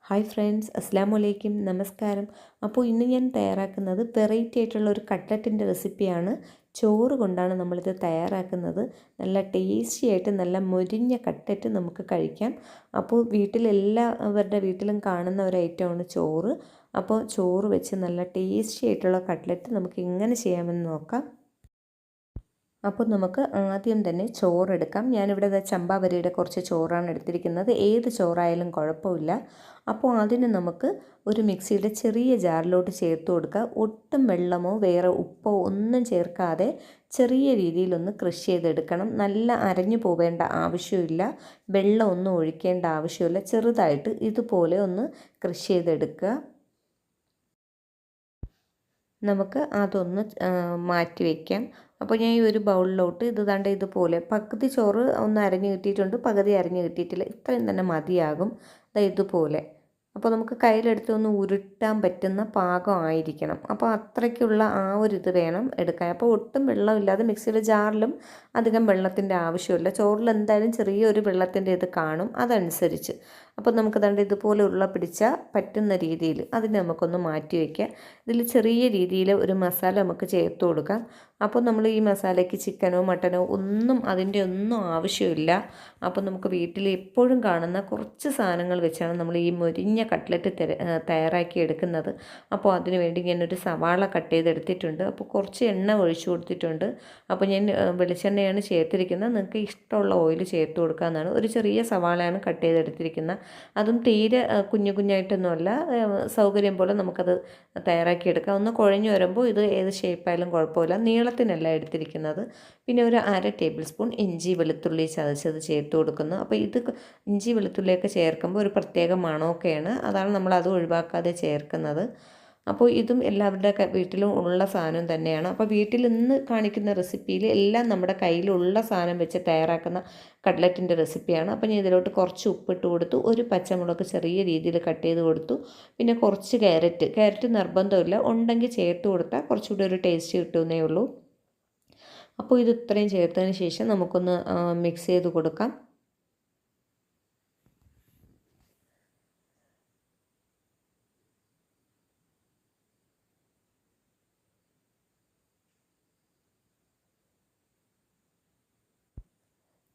Hi friends, അസ്സാം വലൈക്കും, നമസ്കാരം. അപ്പോൾ ഇന്ന് ഞാൻ തയ്യാറാക്കുന്നത് വെറൈറ്റി ആയിട്ടുള്ള ഒരു കട്ട്ലറ്റിൻ്റെ റെസിപ്പിയാണ്. ചോറ് കൊണ്ടാണ് നമ്മളിത് തയ്യാറാക്കുന്നത്. നല്ല ടേസ്റ്റി ആയിട്ട് നല്ല മൊരിഞ്ഞ കട്ട്ലറ്റ് നമുക്ക് കഴിക്കാം. അപ്പോൾ വീട്ടിലെല്ലാവരുടെ വീട്ടിലും കാണുന്ന ഒരു ഐറ്റമാണ് ചോറ്. അപ്പോൾ ചോറ് വെച്ച് നല്ല ടേസ്റ്റി ആയിട്ടുള്ള കട്ട്ലറ്റ് നമുക്ക് എങ്ങനെ ചെയ്യാമെന്ന് നോക്കാം. അപ്പോൾ നമുക്ക് ആദ്യം തന്നെ ചോറെടുക്കാം. ഞാനിവിടെ ചമ്പാവരിയുടെ കുറച്ച് ചോറാണ് എടുത്തിരിക്കുന്നത്. ഏത് ചോറായാലും കുഴപ്പമില്ല. അപ്പോൾ അതിന് നമുക്ക് ഒരു മിക്സിയുടെ ചെറിയ ജാറിലോട്ട് ചേർത്ത് കൊടുക്കുക. ഒട്ടും വെള്ളമോ വേറെ ഉപ്പോ ഒന്നും ചേർക്കാതെ ചെറിയ രീതിയിലൊന്ന് ക്രഷ് ചെയ്തെടുക്കണം. നല്ല അരഞ്ഞു പോവേണ്ട ആവശ്യമില്ല, വെള്ളമൊന്നും ഒഴിക്കേണ്ട ആവശ്യമില്ല. ചെറുതായിട്ട് ഇതുപോലെ ഒന്ന് ക്രഷ് ചെയ്തെടുക്കുക. നമുക്ക് അതൊന്ന് മാറ്റി വയ്ക്കാം. അപ്പോൾ ഞാൻ ഈ ഒരു ബൗളിലോട്ട് ഇതുപോലെ പകുതി ചോറ് ഒന്ന് അരഞ്ഞ് കിട്ടിയിട്ടുണ്ട്, പകുതി അരഞ്ഞ് കിട്ടിയിട്ടില്ല. ഇത്രയും തന്നെ മതിയാകും. ഇതുപോലെ അപ്പോൾ നമുക്ക് കയ്യിലെടുത്ത് ഒന്ന് ഉരുട്ടാൻ പറ്റുന്ന പാകമായിരിക്കണം. അപ്പോൾ അത്രയ്ക്കുള്ള ആ ഒരു ഇത് വേണം എടുക്കാൻ. അപ്പോൾ ഒട്ടും വെള്ളമില്ലാതെ മിക്സിയുടെ ജാറിലും അധികം വെള്ളത്തിൻ്റെ ആവശ്യമില്ല. ചോറിൽ എന്തായാലും ചെറിയൊരു വെള്ളത്തിൻ്റെ ഇത് കാണും, അതനുസരിച്ച്. അപ്പോൾ നമുക്ക് ഇതുപോലെ ഉരുള പിടിച്ചാൽ പറ്റുന്ന രീതിയിൽ അതിനെ നമുക്കൊന്ന് മാറ്റി വയ്ക്കാം. ഇതിൽ ചെറിയ രീതിയിൽ ഒരു മസാല നമുക്ക് ചേർത്ത് കൊടുക്കാം. അപ്പോൾ നമ്മൾ ഈ മസാലയ്ക്ക് ചിക്കനോ മട്ടനോ അതിൻ്റെ ഒന്നും ആവശ്യമില്ല. അപ്പോൾ നമുക്ക് വീട്ടിൽ എപ്പോഴും കാണുന്ന കുറച്ച് സാധനങ്ങൾ വെച്ചാണ് നമ്മൾ ഈ മൊരിഞ്ഞ കട്ട്ലറ്റ് തയ്യാറാക്കി എടുക്കുന്നത്. അപ്പോൾ അതിന് വേണ്ടി ഞാനൊരു സവാള കട്ട് ചെയ്തെടുത്തിട്ടുണ്ട്. അപ്പോൾ കുറച്ച് എണ്ണ ഒഴിച്ചു കൊടുത്തിട്ടുണ്ട്. അപ്പോൾ ഞാൻ വെളിച്ചെണ്ണയാണ് ചേർത്തിരിക്കുന്നത്. നിങ്ങൾക്ക് ഇഷ്ടമുള്ള ഓയിൽ ചേർത്ത് കൊടുക്കാമെന്നാണ്. ഒരു ചെറിയ സവാളയാണ് കട്ട് ചെയ്തെടുത്തിരിക്കുന്നത്. അതും തീരെ കുഞ്ഞു കുഞ്ഞായിട്ടൊന്നുമല്ല, സൗകര്യം പോലെ നമുക്കത് തയ്യാറാക്കിയെടുക്കാം. ഒന്ന് കുഴഞ്ഞു വരുമ്പോൾ ഇത് ഏത് ഷേപ്പായാലും കുഴപ്പമില്ല. നീളത്തിനല്ല എടുത്തിരിക്കുന്നത്. പിന്നെ ഒരു 1/2 ടേബിൾ സ്പൂൺ ഇഞ്ചി വെളുത്തുള്ളി ചതച്ചത് ചേർത്ത് കൊടുക്കുന്നു. അപ്പോൾ ഇത് ഇഞ്ചി വെളുത്തുള്ളിയൊക്കെ ചേർക്കുമ്പോൾ ഒരു പ്രത്യേക മണമൊക്കെയാണ്, അതാണ് നമ്മൾ അത് ഒഴിവാക്കാതെ ചേർക്കുന്നത്. അപ്പോൾ ഇതും എല്ലാവരുടെ വീട്ടിലും ഉള്ള സാധനം തന്നെയാണ്. അപ്പോൾ വീട്ടിൽ ഇന്ന് കാണിക്കുന്ന റെസിപ്പിയിൽ എല്ലാം നമ്മുടെ കയ്യിലുള്ള സാധനം വെച്ച് തയ്യാറാക്കുന്ന കട്ട്ലറ്റിൻ്റെ റെസിപ്പിയാണ്. അപ്പോൾ ഞാൻ ഇതിലോട്ട് കുറച്ച് ഉപ്പിട്ട് കൊടുത്തു, ഒരു പച്ചമുളക് ചെറിയ രീതിയിൽ കട്ട് ചെയ്ത് കൊടുത്തു, പിന്നെ കുറച്ച് ക്യാരറ്റ് നിർബന്ധമില്ല, ഉണ്ടെങ്കിൽ ചേർത്ത് കൊടുത്താൽ കുറച്ചുകൂടി ഒരു ടേസ്റ്റ് കിട്ടുന്നേ ഉള്ളൂ. അപ്പോൾ ഇത് ഇത്രയും ചേർത്തതിന് ശേഷം നമുക്കൊന്ന് മിക്സ് ചെയ്ത് കൊടുക്കാം.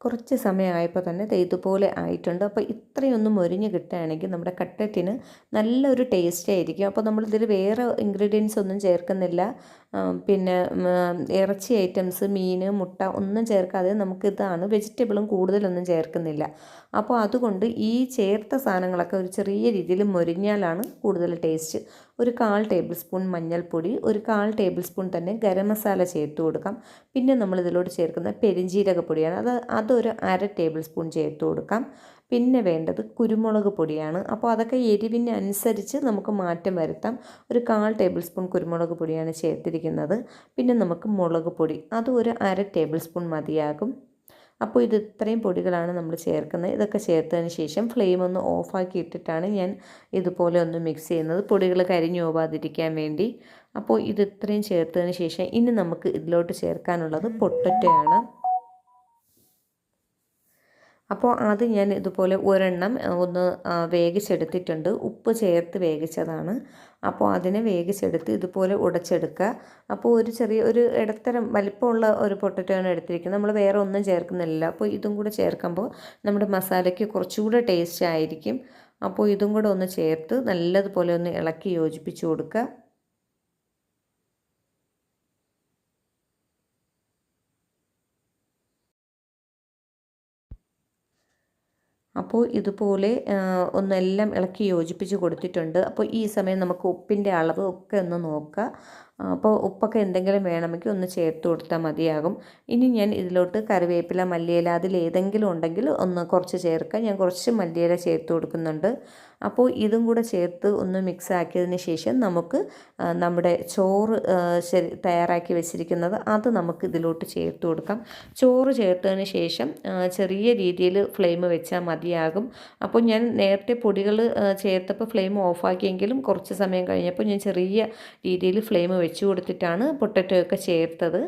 കുറച്ച് സമയമായപ്പോൾ തന്നെ ഇതുപോലെ ആയിട്ടുണ്ട്. അപ്പോൾ ഇത്രയൊന്നും മൊരിഞ്ഞ് കിട്ടുകയാണെങ്കിൽ നമ്മുടെ കട്ട്ലറ്റിന് നല്ലൊരു ടേസ്റ്റ് ആയിരിക്കും. അപ്പോൾ നമ്മളിതിൽ വേറെ ഇൻഗ്രീഡിയൻസ് ഒന്നും ചേർക്കുന്നില്ല. പിന്നെ ഇറച്ചി ഐറ്റംസ്, മീൻ, മുട്ട ഒന്നും ചേർക്കാതെ നമുക്കിതാണ്, വെജിറ്റബിളും കൂടുതലൊന്നും ചേർക്കുന്നില്ല. അപ്പോൾ അതുകൊണ്ട് ഈ ചേർത്ത സാധനങ്ങളൊക്കെ ഒരു ചെറിയ രീതിയിൽ മൊരിഞ്ഞാലാണ് കൂടുതൽ ടേസ്റ്റ്. ഒരു 1/4 ടേബിൾ സ്പൂൺ മഞ്ഞൾപ്പൊടി, ഒരു 1/4 ടേബിൾ സ്പൂൺ തന്നെ ഗരം മസാല ചേർത്ത് കൊടുക്കാം. പിന്നെ നമ്മൾ ഇതിലോട്ട് ചേർക്കുന്ന പെരിഞ്ജീരകപ്പൊടിയാണ്, അതൊരു 1/2 ടേബിൾ സ്പൂൺ ചേർത്ത് കൊടുക്കാം. പിന്നെ വേണ്ടത് കുരുമുളക് പൊടിയാണ്. അപ്പോൾ അതൊക്കെ എരിവിന് അനുസരിച്ച് നമുക്ക് മാറ്റം വരുത്താം. ഒരു 1/4 ടേബിൾ സ്പൂൺ കുരുമുളക് പൊടിയാണ് ചേർത്തിരിക്കുന്നത്. പിന്നെ നമുക്ക് മുളക് പൊടി, അതും ഒരു 1/2 ടേബിൾ സ്പൂൺ മതിയാകും. അപ്പോൾ ഇത് ഇത്രയും പൊടികളാണ് നമ്മൾ ചേർക്കുന്നത്. ഇതൊക്കെ ചേർത്തതിന് ശേഷം ഫ്ലെയിം ഒന്ന് ഓഫാക്കി ഇട്ടിട്ടാണ് ഞാൻ ഇതുപോലെ ഒന്ന് മിക്സ് ചെയ്യുന്നത്, പൊടികൾ കരിഞ്ഞു പോകാതിരിക്കാൻ വേണ്ടി. അപ്പോൾ ഇത് ഇത്രയും ചേർത്തതിന് ശേഷം ഇനി നമുക്ക് ഇതിലോട്ട് ചേർക്കാനുള്ളത് പൊട്ടറ്റോയാണ്. അപ്പോൾ അത് ഞാൻ ഇതുപോലെ ഒരെണ്ണം ഒന്ന് വേവിച്ചെടുത്തിട്ടുണ്ട്, ഉപ്പ് ചേർത്ത് വേവിച്ചതാണ്. അപ്പോൾ അതിനെ വേവിച്ചെടുത്ത് ഇതുപോലെ ഉടച്ചെടുക്കുക. അപ്പോൾ ഒരു ഇടത്തരം വലിപ്പമുള്ള ഒരു പൊട്ടറ്റോയാണ് എടുത്തിരിക്കുന്നത്. നമ്മൾ വേറെ ഒന്നും ചേർക്കുന്നില്ല. അപ്പോൾ ഇതും കൂടെ ചേർക്കുമ്പോൾ നമ്മുടെ മസാലയ്ക്ക് കുറച്ചുകൂടെ ടേസ്റ്റ് ആയിരിക്കും. അപ്പോൾ ഇതും കൂടെ ഒന്ന് ചേർത്ത് നല്ലതുപോലെ ഒന്ന് ഇളക്കി യോജിപ്പിച്ച് കൊടുക്കുക. അപ്പോൾ ഇതുപോലെ ഒന്നെല്ലാം ഇളക്കി യോജിപ്പിച്ച് കൊടുത്തിട്ടുണ്ട്. അപ്പോൾ ഈ സമയം നമുക്ക് ഉപ്പിൻ്റെ അളവ് ഒക്കെ ഒന്ന് നോക്കുക. അപ്പോൾ ഉപ്പൊക്കെ എന്തെങ്കിലും വേണമെങ്കിൽ ഒന്ന് ചേർത്ത് കൊടുത്താൽ മതിയാകും. ഇനി ഞാൻ ഇതിലോട്ട് കറിവേപ്പില, മല്ലിയില അതിലേതെങ്കിലും ഉണ്ടെങ്കിൽ ഒന്ന് കുറച്ച് ചേർക്കുക. ഞാൻ കുറച്ച് മല്ലിയില ചേർത്ത് കൊടുക്കുന്നുണ്ട്. അപ്പോൾ ഇതും കൂടെ ചേർത്ത് ഒന്ന് മിക്സ് ആക്കിയതിന് ശേഷം നമുക്ക് നമ്മുടെ ചോറ് തയ്യാറാക്കി വെച്ചിരിക്കുന്നത് അത് നമുക്ക് ഇതിലോട്ട് ചേർത്ത് കൊടുക്കാം. ചോറ് ചേർത്തതിന് ശേഷം ചെറിയ രീതിയിൽ ഫ്ലെയിം വെച്ചാൽ മതിയാകും. അപ്പോൾ ഞാൻ നേരത്തെ പൊടികൾ ചേർത്തപ്പോൾ ഫ്ലെയിം ഓഫാക്കിയെങ്കിലും കുറച്ച് സമയം കഴിഞ്ഞപ്പോൾ ഞാൻ ചെറിയ രീതിയിൽ ഫ്ലെയിം വെച്ച് കൊടുത്തിട്ടാണ് പൊട്ടറ്റോ ഒക്കെ ചേർത്തത്.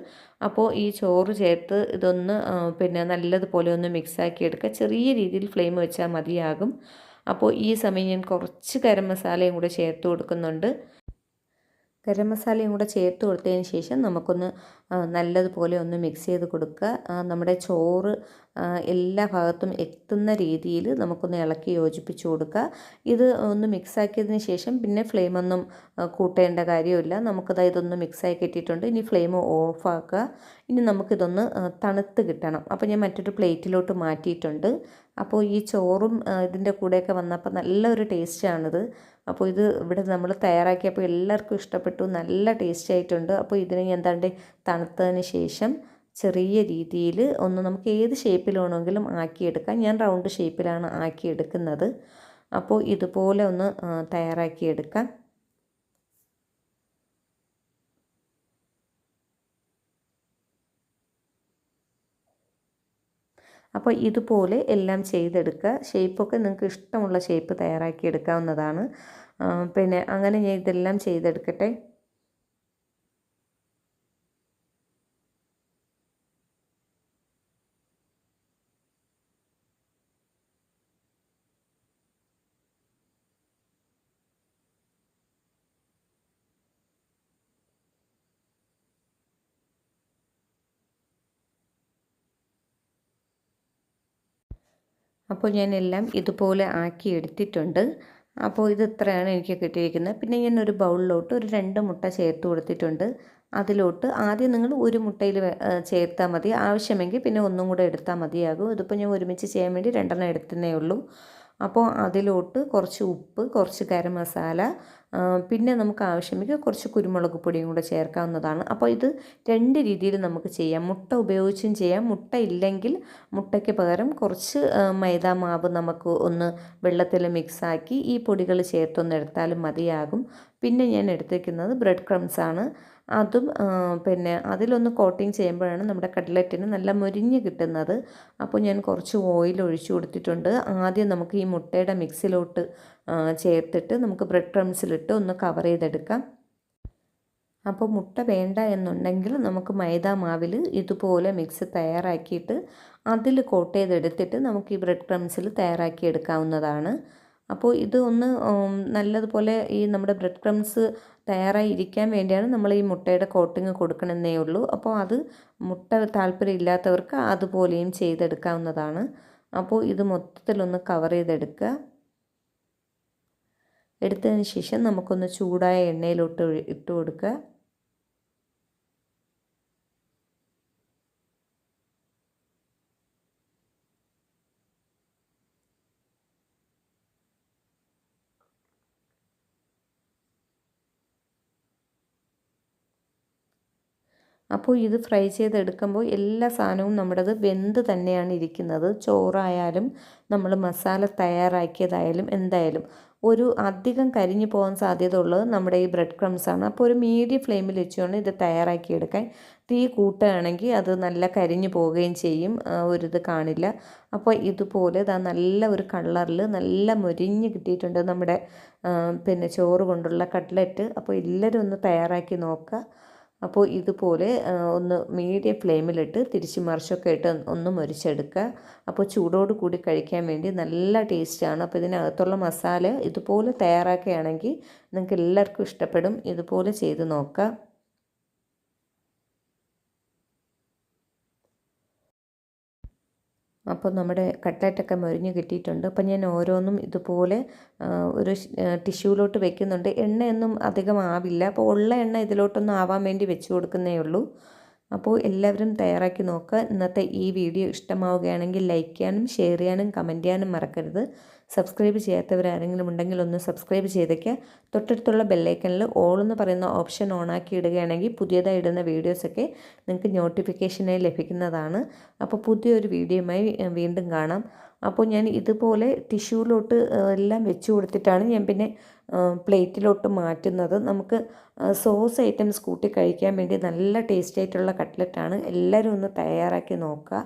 അപ്പോൾ ഈ ചോറ് ചേർത്ത് ഇതൊന്ന് പിന്നെ നല്ലതുപോലെ ഒന്ന് മിക്സാക്കി എടുക്കുക. ചെറിയ രീതിയിൽ ഫ്ലെയിം വെച്ചാൽ മതിയാകും. അപ്പോൾ ഈ സമയം ഞാൻ കുറച്ച് ഗരം മസാലയും കൂടെ ചേർത്ത് കൊടുക്കുന്നുണ്ട്. ഗരം മസാലയും കൂടെ ചേർത്ത് കൊടുത്തതിന് ശേഷം നമുക്കൊന്ന് നല്ലതുപോലെ ഒന്ന് മിക്സ് ചെയ്ത് കൊടുക്കുക. നമ്മുടെ ചോറ് എല്ലാ ഭാഗത്തും എത്തുന്ന രീതിയിൽ നമുക്കൊന്ന് ഇളക്കി യോജിപ്പിച്ച് കൊടുക്കുക. ഇത് ഒന്ന് മിക്സാക്കിയതിന് ശേഷം പിന്നെ ഫ്ലെയിമൊന്നും കൂട്ടേണ്ട കാര്യമില്ല. നമുക്കത് ഇതൊന്ന് മിക്സായി കിട്ടിയിട്ടുണ്ട്. ഇനി ഫ്ലെയിം ഓഫാക്കുക. ഇനി നമുക്കിതൊന്ന് തണുത്ത് കിട്ടണം. അപ്പോൾ ഞാൻ മറ്റൊരു പ്ലേറ്റിലോട്ട് മാറ്റിയിട്ടുണ്ട്. അപ്പോൾ ഈ ചോറും ഇതിൻ്റെ കൂടെയൊക്കെ വന്നപ്പോൾ നല്ലൊരു ടേസ്റ്റാണിത്. അപ്പോൾ ഇത് ഇവിടെ നമ്മൾ തയ്യാറാക്കിയപ്പോൾ എല്ലാവർക്കും ഇഷ്ടപ്പെട്ടു, നല്ല ടേസ്റ്റ് ആയിട്ടുണ്ട്. അപ്പോൾ ഇതിനെ എന്താണ്ട് തണുത്തതിന് ശേഷം ചെറിയ രീതിയിൽ ഒന്ന് നമുക്ക് ഏത് ഷേപ്പിൽ വേണമെങ്കിലും ആക്കിയെടുക്കാം. ഞാൻ റൗണ്ട് ഷേപ്പിലാണ് ആക്കിയെടുക്കുന്നത്. അപ്പോൾ ഇതുപോലെ ഒന്ന് തയ്യാറാക്കിയെടുക്കാം. അപ്പോൾ ഇതുപോലെ എല്ലാം ചെയ്തെടുക്കുക. ഷേപ്പൊക്കെ നിങ്ങൾക്ക് ഇഷ്ടമുള്ള ഷേപ്പ് തയ്യാറാക്കി എടുക്കാവുന്നതാണ്. പിന്നെ അങ്ങനെ ഞാൻ ഇതെല്ലാം ചെയ്തെടുക്കട്ടെ. അപ്പോൾ ഞാൻ എല്ലാം ഇതുപോലെ ആക്കി എടുത്തിട്ടുണ്ട്. അപ്പോൾ ഇത് ഇത്രയാണ് എനിക്ക് കിട്ടിയിരിക്കുന്നത്. പിന്നെ ഞാൻ ഒരു ബൗളിലോട്ട് ഒരു 2 മുട്ട ചേർത്ത് കൊടുത്തിട്ടുണ്ട്. അതിലോട്ട് ആദ്യം നിങ്ങൾ ഒരു മുട്ടയിൽ ചേർത്താൽ മതി. ആവശ്യമെങ്കിൽ പിന്നെ ഒന്നും കൂടെ എടുത്താൽ മതിയാകും. ഇതിപ്പോൾ ഞാൻ ഒരുമിച്ച് ചെയ്യാൻ വേണ്ടി 2 എടുത്തതേ ഉള്ളൂ. അപ്പോൾ അതിലോട്ട് കുറച്ച് ഉപ്പ്, കുറച്ച് ഗരം മസാല, പിന്നെ നമുക്ക് ആവശ്യമെങ്കിൽ കുറച്ച് കുരുമുളക് പൊടിയും കൂടെ ചേർക്കാവുന്നതാണ്. അപ്പോൾ ഇത് 2 രീതിയിൽ നമുക്ക് ചെയ്യാം. മുട്ട ഉപയോഗിച്ചും ചെയ്യാം. മുട്ട ഇല്ലെങ്കിൽ മുട്ടയ്ക്ക് പകരം കുറച്ച് മൈദാ മാവ് നമുക്ക് ഒന്ന് വെള്ളത്തിൽ മിക്സാക്കി ഈ പൊടികൾ ചേർത്തൊന്ന് എടുത്താലും മതിയാകും. പിന്നെ ഞാൻ എടുത്തിരിക്കുന്നത് ബ്രെഡ് ക്രംസ് ആണ്. അതും പിന്നെ അതിലൊന്ന് കോട്ടിങ് ചെയ്യുമ്പോഴാണ് നമ്മുടെ കട്ട്ലറ്റിന് നല്ല മൊരിഞ്ഞ് കിട്ടുന്നത്. അപ്പോൾ ഞാൻ കുറച്ച് ഓയിൽ ഒഴിച്ചു കൊടുത്തിട്ടുണ്ട്. ആദ്യം നമുക്ക് ഈ മുട്ടയുടെ മിക്സിലോട്ട് ചേർത്തിട്ട് നമുക്ക് ബ്രെഡ് ക്രംസിലിട്ട് ഒന്ന് കവർ ചെയ്തെടുക്കാം. അപ്പോൾ മുട്ട വേണ്ട എന്നുണ്ടെങ്കിൽ നമുക്ക് മൈദാ മാവിൽ ഇതുപോലെ മിക്സ് തയ്യാറാക്കിയിട്ട് അതിൽ കോട്ട് ചെയ്തെടുത്തിട്ട് നമുക്ക് ഈ ബ്രെഡ് ക്രംസിൽ തയ്യാറാക്കി എടുക്കാവുന്നതാണ്. അപ്പോൾ ഇത് ഒന്ന് നല്ലതുപോലെ ഈ നമ്മുടെ ബ്രെഡ് ക്രംസ് തയ്യാറായി ഇരിക്കാൻ വേണ്ടിയാണ് നമ്മൾ ഈ മുട്ടയുടെ കോട്ടിങ് കൊടുക്കണമെന്നേ ഉള്ളൂ. അപ്പോൾ അത് മുട്ട താല്പര്യമില്ലാത്തവർക്ക് അതുപോലെയും ചെയ്തെടുക്കാവുന്നതാണ്. അപ്പോൾ ഇത് മൊത്തത്തിലൊന്ന് കവർ ചെയ്തെടുക്കുക. എടുത്തതിന് ശേഷം നമുക്കൊന്ന് ചൂടായ എണ്ണയിലോട്ട് ഇട്ട് കൊടുക്കുക. അപ്പോൾ ഇത് ഫ്രൈ ചെയ്തെടുക്കുമ്പോൾ എല്ലാ സാധനവും നമ്മുടേത് വെന്ത് തന്നെയാണ് ഇരിക്കുന്നത്. ചോറായാലും നമ്മൾ മസാല തയ്യാറാക്കിയതായാലും എന്തായാലും ഒരു അധികം കരിഞ്ഞു പോകാൻ സാധ്യത ഉള്ളത് നമ്മുടെ ഈ ബ്രെഡ് ക്രംസ് ആണ്. അപ്പോൾ ഒരു മീഡിയം ഫ്ലെയിമിൽ വെച്ചുകൊണ്ട് ഇത് തയ്യാറാക്കിയെടുക്കാൻ. തീ കൂട്ടുകയാണെങ്കിൽ അത് നല്ല കരിഞ്ഞു പോവുകയും ചെയ്യും, ഒരിത് കാണില്ല. അപ്പോൾ ഇതുപോലെ നല്ല ഒരു കളറിൽ നല്ല മൊരിഞ്ഞ് കിട്ടിയിട്ടുണ്ട് നമ്മുടെ പിന്നെ ചോറ് കൊണ്ടുള്ള കട്ട്ലറ്റ്. അപ്പോൾ എല്ലാവരും ഒന്ന് തയ്യാറാക്കി നോക്കുക. അപ്പോൾ ഇതുപോലെ ഒന്ന് മീഡിയം ഫ്ലെയിമിലിട്ട് തിരിച്ച് മറിച്ചൊക്കെ ഇട്ട് ഒന്ന് മൊരിച്ചെടുക്കുക. അപ്പോൾ ചൂടോട് കൂടി കഴിക്കാൻ വേണ്ടി നല്ല ടേസ്റ്റാണ്. അപ്പോൾ ഇതിനകത്തുള്ള മസാല ഇതുപോലെ തയ്യാറാക്കുകയാണെങ്കിൽ നിങ്ങൾക്ക് എല്ലാവർക്കും ഇഷ്ടപ്പെടും. ഇതുപോലെ ചെയ്ത് നോക്കുക. അപ്പോൾ നമ്മുടെ കട്ട്ലറ്റൊക്കെ മൊരിഞ്ഞ് കിട്ടിയിട്ടുണ്ട്. അപ്പോൾ ഞാൻ ഓരോന്നും ഇതുപോലെ ഒരു ടിഷ്യൂലോട്ട് വെക്കുന്നുണ്ട്. എണ്ണയൊന്നും അധികം ആവില്ല. അപ്പോൾ ഉള്ള എണ്ണ ഇതിലോട്ടൊന്നും ആവാൻ വേണ്ടി വെച്ച് കൊടുക്കുന്നേ ഉള്ളൂ. അപ്പോൾ എല്ലാവരും തയ്യാറാക്കി നോക്കുക. ഇന്നത്തെ ഈ വീഡിയോ ഇഷ്ടമാവുകയാണെങ്കിൽ ലൈക്ക് ചെയ്യാനും ഷെയർ ചെയ്യാനും കമൻറ്റ് ചെയ്യാനും മറക്കരുത്. സബ്സ്ക്രൈബ് ചെയ്യാത്തവരാരെങ്കിലും ഉണ്ടെങ്കിൽ ഒന്ന് സബ്സ്ക്രൈബ് ചെയ്തേക്കുക. തൊട്ടടുത്തുള്ള ബെല്ലൈക്കണിൽ ഓൾ എന്ന് പറയുന്ന ഓപ്ഷൻ ഓണാക്കി ഇടുകയാണെങ്കിൽ പുതിയതായി ഇടുന്ന വീഡിയോസൊക്കെ നിങ്ങൾക്ക് നോട്ടിഫിക്കേഷനായി ലഭിക്കുന്നതാണ്. അപ്പോൾ പുതിയൊരു വീഡിയോയുമായി വീണ്ടും കാണാം. അപ്പോൾ ഞാൻ ഇതുപോലെ ടിഷ്യൂലോട്ട് എല്ലാം വെച്ച് കൊടുത്തിട്ടാണ് ഞാൻ പിന്നെ പ്ലേറ്റിലോട്ട് മാറ്റുന്നത്. നമുക്ക് സോസ് ഐറ്റംസ് കൂട്ടി കഴിക്കാൻ വേണ്ടി നല്ല ടേസ്റ്റി ആയിട്ടുള്ള കട്ട്ലറ്റാണ്. എല്ലാവരും ഒന്ന് തയ്യാറാക്കി നോക്കുക.